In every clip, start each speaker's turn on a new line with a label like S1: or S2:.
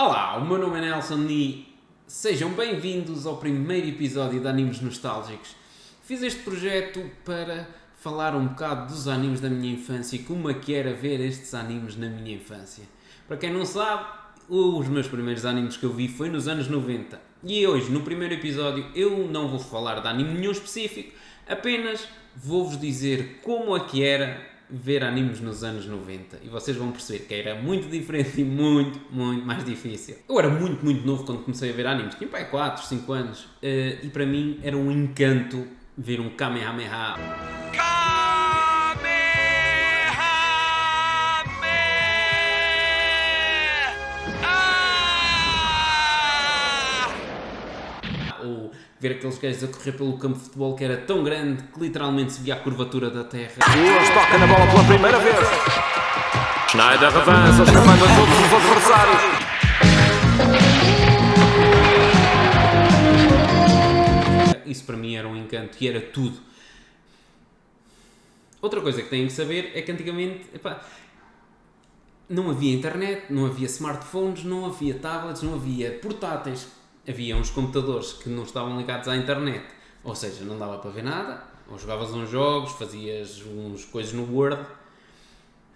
S1: Olá, o meu nome é Nelson e sejam bem-vindos ao primeiro episódio de Animes Nostálgicos. Fiz este projeto para falar um bocado dos animes da minha infância e como é que era ver estes animes na minha infância. Para quem não sabe, os meus primeiros animes que eu vi foi nos anos 90. E hoje, no primeiro episódio, eu não vou falar de anime nenhum específico, apenas vou-vos dizer como é que era ver animes nos anos 90 e vocês vão perceber que era muito diferente e muito mais difícil. Eu era muito novo quando comecei a ver animes, tinha pai 4, 5 anos e para mim era um encanto ver um Kamehameha. Ou ver aqueles gajos a correr pelo campo de futebol que era tão grande que literalmente se via a curvatura da terra.
S2: Eles tocam na bola pela primeira vez. Schneider avança, chamando a todos os adversários.
S1: Isso para mim era um encanto e era tudo. Outra coisa que têm que saber é que antigamente não havia internet, não havia smartphones, não havia tablets, não havia portáteis. Havia uns computadores que não estavam ligados à internet, ou seja, não dava para ver nada, ou jogavas uns jogos, fazias uns coisas no Word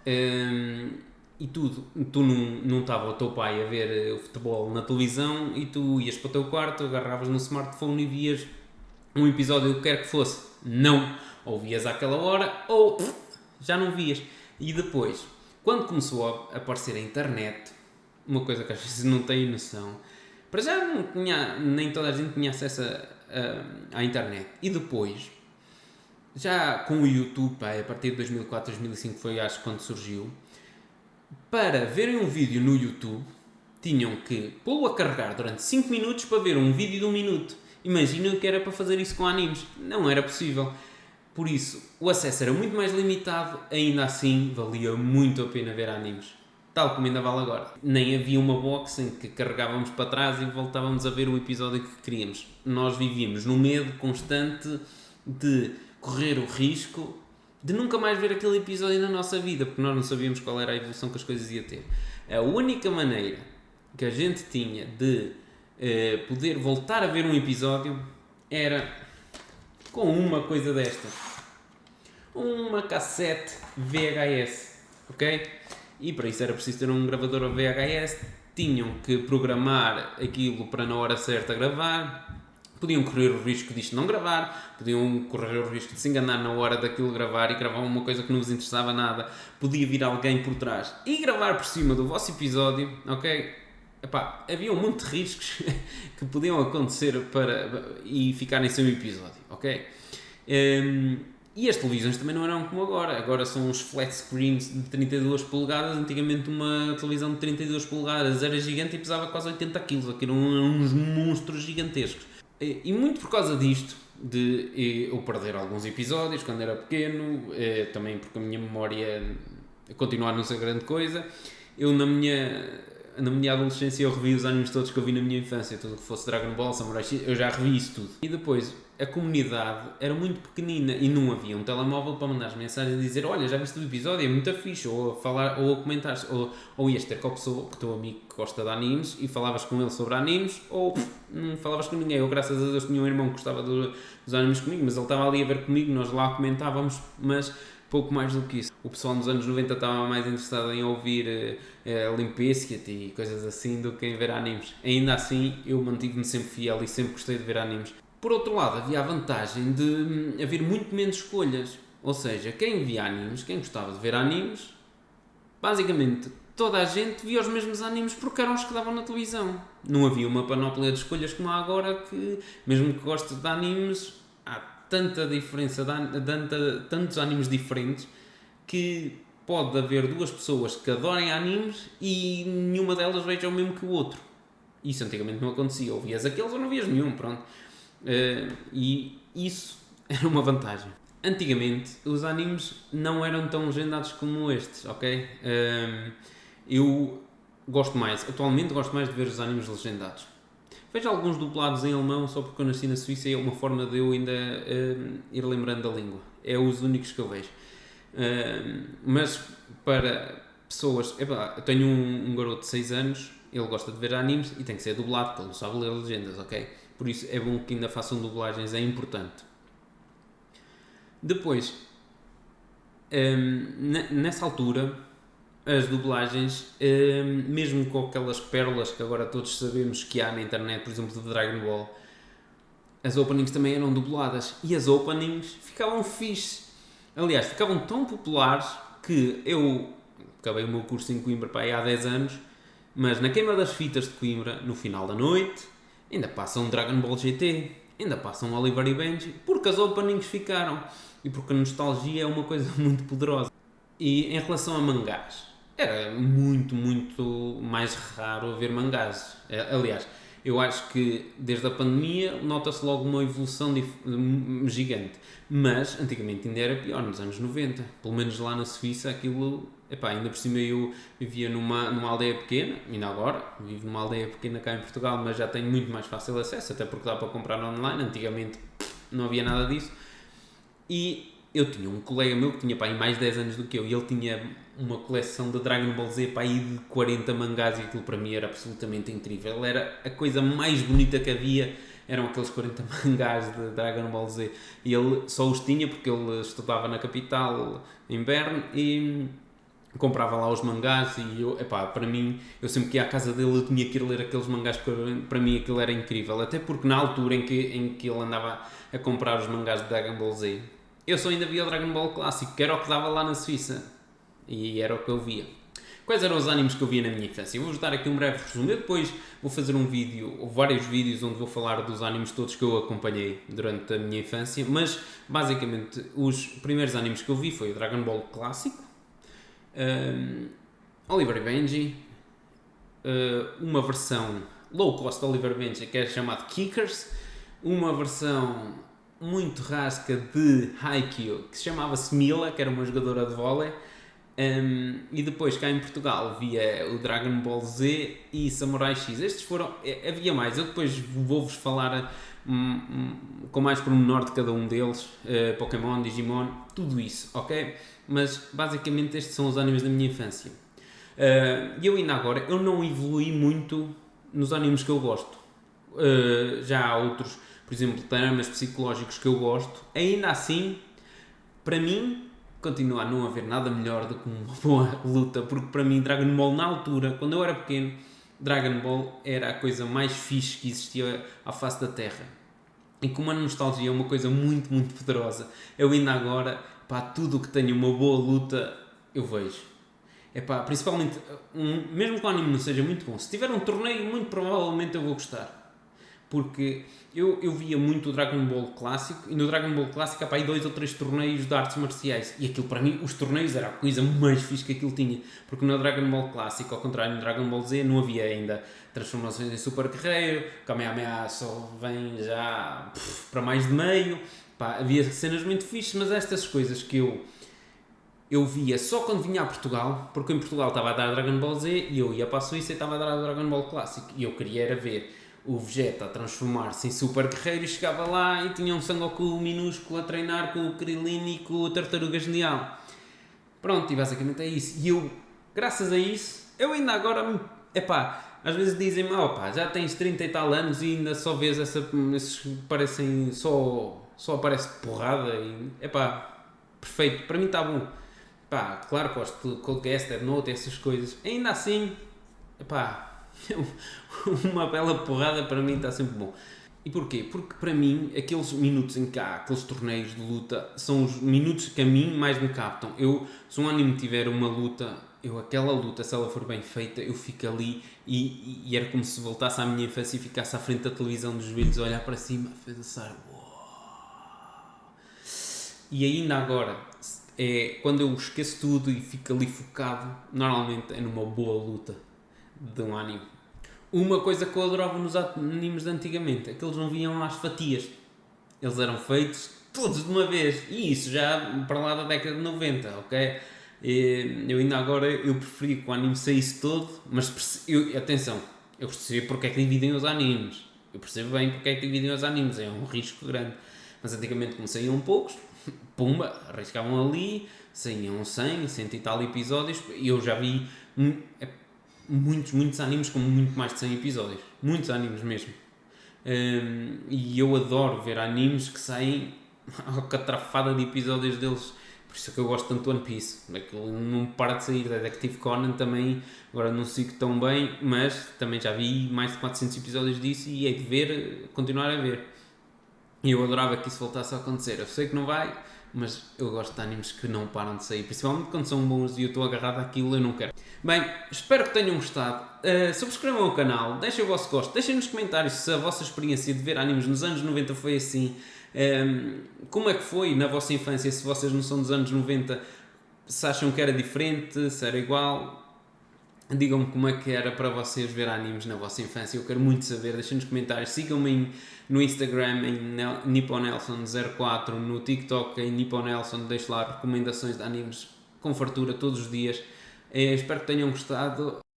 S1: e tudo. Tu não estava o teu pai a ver o futebol na televisão e tu ias para o teu quarto, agarravas no smartphone e vias um episódio, o que quer que fosse. Não! Ou vias àquela hora ou já não vias. E depois, quando começou a aparecer a internet, uma coisa que às vezes não têm noção, para já não tinha, nem toda a gente tinha acesso à internet. E depois, já com o YouTube, a partir de 2004, 2005 foi acho quando surgiu, para verem um vídeo no YouTube, tinham que pô-lo a carregar durante 5 minutos para ver um vídeo de 1 minuto. Imaginem que era para fazer isso com animes. Não era possível. Por isso, o acesso era muito mais limitado, ainda assim valia muito a pena ver animes. Tal como ainda vale agora. Nem havia uma box em que carregávamos para trás e voltávamos a ver o episódio que queríamos. Nós vivíamos no medo constante de correr o risco de nunca mais ver aquele episódio na nossa vida, porque nós não sabíamos qual era a evolução que as coisas iam ter. A única maneira que a gente tinha de poder voltar a ver um episódio era com uma coisa desta. Uma cassete VHS, ok? E para isso era preciso ter um gravador VHS, tinham que programar aquilo para na hora certa gravar, podiam correr o risco disto não gravar, podiam correr o risco de se enganar na hora daquilo gravar e gravar uma coisa que não vos interessava nada, podia vir alguém por trás e gravar por cima do vosso episódio, ok? Havia um monte de riscos que podiam acontecer e ficarem sem o episódio, ok? E as televisões também não eram como agora são uns flat screens de 32 polegadas, antigamente uma televisão de 32 polegadas era gigante e pesava quase 80 kg, aqui eram uns monstros gigantescos. E muito por causa disto, de eu perder alguns episódios quando era pequeno, também porque a minha memória continua a não ser grande coisa, eu na minha adolescência eu revi os animes todos que eu vi na minha infância, tudo que fosse Dragon Ball, Samurai X, eu já revi isso tudo. E depois, a comunidade era muito pequenina e não havia um telemóvel para mandar as mensagens e dizer olha, já viste o episódio, é muito fixe, ou a falar, ou a comentar, ou ias ter com a pessoa, com o teu amigo que gosta de animes e falavas com ele sobre animes, ou não falavas com ninguém. Eu, graças a Deus, tinha um irmão que gostava dos animes comigo, mas ele estava ali a ver comigo, nós lá comentávamos, mas pouco mais do que isso. O pessoal nos anos 90 estava mais interessado em ouvir Limp Bizkit e coisas assim do que em ver animes. Ainda assim, eu mantive-me sempre fiel e sempre gostei de ver animes. Por outro lado, havia a vantagem de haver muito menos escolhas. Ou seja, quem via animes, quem gostava de ver animes, basicamente toda a gente via os mesmos animes porque eram os que davam na televisão. Não havia uma panóplia de escolhas como há agora que, mesmo que goste de animes, há tanta diferença, tantos animes diferentes que pode haver duas pessoas que adorem animes e nenhuma delas veja o mesmo que o outro. Isso antigamente não acontecia, ou vias aqueles ou não vias nenhum, pronto. E isso era uma vantagem. Antigamente os animes não eram tão legendados como estes, ok? Eu atualmente gosto mais de ver os animes legendados. Vejo alguns dublados em alemão só porque eu nasci na Suíça e é uma forma de eu ainda ir lembrando a língua. É os únicos que eu vejo. Mas para pessoas... eu tenho um garoto de 6 anos ele gosta de ver animes e tem que ser dublado, porque ele não sabe ler legendas, ok? Por isso é bom que ainda façam dublagens, é importante. Depois, nessa altura, as dublagens, mesmo com aquelas pérolas que agora todos sabemos que há na internet, por exemplo, de Dragon Ball, as openings também eram dubladas e as openings ficavam fixe. Aliás, ficavam tão populares que eu acabei o meu curso em Coimbra para aí há 10 anos, mas na queima das fitas de Coimbra, no final da noite, ainda passam Dragon Ball GT, ainda passam Oliver e Benji, porque as openings ficaram e porque a nostalgia é uma coisa muito poderosa. E em relação a mangás, era muito, muito mais raro ver mangás. Aliás, eu acho que desde a pandemia nota-se logo uma evolução gigante. Mas antigamente ainda era pior, nos anos 90. Pelo menos lá na Suíça aquilo... Epá, ainda por cima eu vivia numa aldeia pequena, ainda agora, vivo numa aldeia pequena cá em Portugal, mas já tenho muito mais fácil acesso, até porque dá para comprar online. Antigamente não havia nada disso. E eu tinha um colega meu que tinha pá, mais de 10 anos do que eu, e ele tinha uma coleção de Dragon Ball Z pá, aí de 40 mangás, e aquilo para mim era absolutamente incrível. Era a coisa mais bonita que havia, eram aqueles 40 mangás de Dragon Ball Z, e ele só os tinha porque ele estudava na capital, em Bern, e comprava lá os mangás. E eu, epá, para mim, eu sempre que ia à casa dele eu tinha que ir ler aqueles mangás, porque para mim aquilo era incrível, até porque na altura em que ele andava a comprar os mangás de Dragon Ball Z, eu só ainda via o Dragon Ball clássico, que era o que dava lá na Suíça, e era o que eu via. Quais eram os animes que eu via na minha infância? Eu vou-vos dar aqui um breve resumo. Eu depois vou fazer um vídeo, ou vários vídeos, onde vou falar dos animes todos que eu acompanhei durante a minha infância, mas basicamente os primeiros animes que eu vi foi o Dragon Ball clássico, Oliver e Benji, uma versão low cost de Oliver e Benji que é chamado Kickers, uma versão muito rasca de Haikyuu que se chamava-se Mila, que era uma jogadora de vôlei, e depois cá em Portugal via o Dragon Ball Z e Samurai X. Estes foram, havia mais, eu depois vou-vos falar com mais pormenor de cada um deles, Pokémon, Digimon, tudo isso, ok? Mas basicamente estes são os animes da minha infância. E eu ainda agora, eu não evolui muito nos animes que eu gosto. Já há outros, por exemplo, dramas psicológicos que eu gosto. Ainda assim, para mim, continua a não haver nada melhor do que uma boa luta, porque para mim Dragon Ball na altura, quando eu era pequeno, Dragon Ball era a coisa mais fixe que existia à face da Terra. E como a nostalgia é uma coisa muito, muito poderosa, eu ainda agora, pá, tudo o que tenha uma boa luta, eu vejo. Epá, principalmente, mesmo que o anime não seja muito bom, se tiver um torneio, muito provavelmente eu vou gostar. Porque eu via muito o Dragon Ball clássico, e no Dragon Ball clássico há pá, aí 2 ou 3 torneios de artes marciais, e aquilo para mim, os torneios era a coisa mais fixe que aquilo tinha, porque no Dragon Ball clássico, ao contrário no Dragon Ball Z, não havia ainda transformações em Super Guerreiro, Kamehameha só vem já para mais de meio, pá, havia cenas muito fixes, mas estas coisas que eu via só quando vinha a Portugal, porque em Portugal estava a dar Dragon Ball Z, e eu ia para a Suíça e estava a dar Dragon Ball clássico, e eu queria era ver o Vegeta a transformar-se em Super Guerreiro, e chegava lá e tinha um Sangoku minúsculo a treinar com o Krillin e com o Tartaruga Genial. Pronto, e basicamente é isso. E eu, graças a isso, eu ainda agora, epá, às vezes dizem-me, pá, já tens 30 e tal anos e ainda só vês esses parecem, só aparece porrada e, epá, perfeito, para mim está bom. Pá, claro que gosto de Cold Cast, Dead Note, essas coisas. Ainda assim, epá, uma bela porrada para mim está sempre bom. E porquê? Porque para mim, aqueles minutos em que há aqueles torneios de luta são os minutos que a mim mais me captam. Se um anime tiver uma luta, aquela luta, se ela for bem feita, eu fico ali e era como se voltasse à minha infância e ficasse à frente da televisão dos joelhos a olhar para cima a pensar, uau. E ainda agora, quando eu esqueço tudo e fico ali focado, normalmente é numa boa luta de um anime. Uma coisa que eu adorava nos animes de antigamente é que eles não vinham às fatias. Eles eram feitos todos de uma vez. E isso já para lá da década de 90, ok? Eu ainda agora, eu preferia que o anime saísse todo, mas atenção, eu percebo porque é que dividem os animes. Eu percebo bem porque é que dividem os animes, é um risco grande. Mas antigamente, como saíam poucos, pumba, arriscavam ali, saíam 100 e tal episódios, e eu já vi muitos animes com muito mais de 100 episódios. Muitos animes mesmo. E eu adoro ver animes que saem a catrafada de episódios deles. Por isso é que eu gosto tanto de One Piece. Aquilo não para de sair. Detective Conan também, agora não sigo tão bem, mas também já vi mais de 400 episódios disso e hei de ver, continuar a ver. E eu adorava que isso voltasse a acontecer. Eu sei que não vai, mas eu gosto de animes que não param de sair, principalmente quando são bons e eu estou agarrado àquilo, eu não quero. Bem, espero que tenham gostado. Subscrevam o canal, deixem o vosso gosto, deixem nos comentários se a vossa experiência de ver animes nos anos 90 foi assim. Como é que foi na vossa infância? Se vocês não são dos anos 90, se acham que era diferente, se era igual. Digam-me como é que era para vocês ver animes na vossa infância. Eu quero muito saber, deixem nos comentários. Sigam-me no Instagram em NipponNelson04, no TikTok em NipponNelson. Deixo lá recomendações de animes com fartura todos os dias. Espero que tenham gostado.